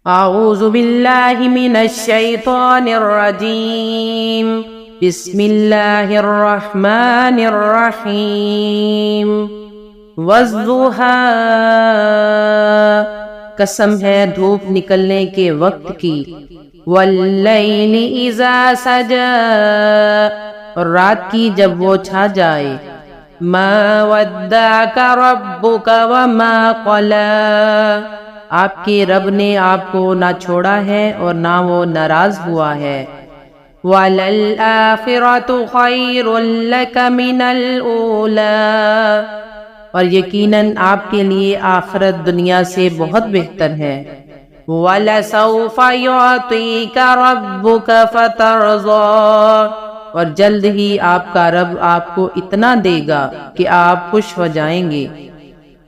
اعوذ باللہ من الشیطان الرجیم بسم اللہ الرحمن الرحیم والضحیٰ، قسم ہے دھوپ نکلنے کے وقت کی، واللیل اذا سجا، اور رات کی جب وہ چھا جائے، ما ودعک ربک وما قلی، آپ کے رب نے آپ کو نہ چھوڑا ہے اور نہ وہ ناراض ہوا ہے، وَلَلْآخِرَةُ خَيْرٌ لَكَ مِنَ الْأُولَى، اور یقیناً آپ کے لیے آخرت دنیا سے بہت بہتر ہے، وَلَسَوْفَ يُعْطِيكَ رَبُّكَ فَتَرْضَىٰ، اور جلد ہی آپ کا رب آپ کو اتنا دے گا کہ آپ خوش ہو جائیں گے،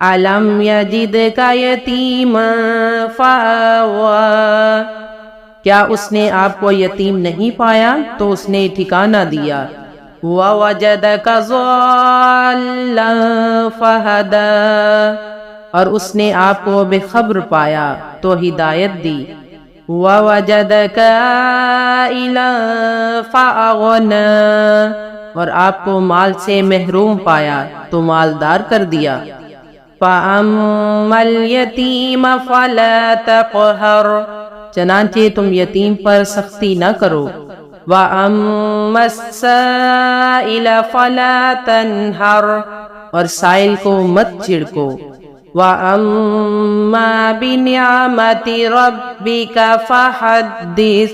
أَلَمْ يَجِدْكَ يَتِيمًا فَآوَىٰ، کیا اس نے آپ کو یتیم نہیں پایا تو اس نے ٹھکانہ دیا، وَوَجَدَكَ ضَالًّا فَهَدَىٰ، اور اس نے آپ کو بے خبر پایا تو ہدایت دی، وَوَجَدَكَ عَائِلًا فَأَغْنَىٰ، اور آپ کو مال سے محروم پایا تو مالدار کر دیا، فَأَمَّا الْيَتِيمَ فَلَا تَقْهَرْ، چنانچہ تم یتیم پر سختی نہ کرو، وَأَمَّا السَّائِلَ فَلَا تَنْهَرْ، اور سائل کو مت چھڑکو، وَأَمَّا بِنِعْمَةِ رَبِّكَ فَحَدِّثْ،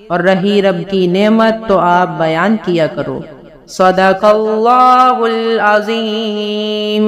اور رہی رب کی نعمت تو آپ بیان کیا کرو۔ صدق اللہ العظیم۔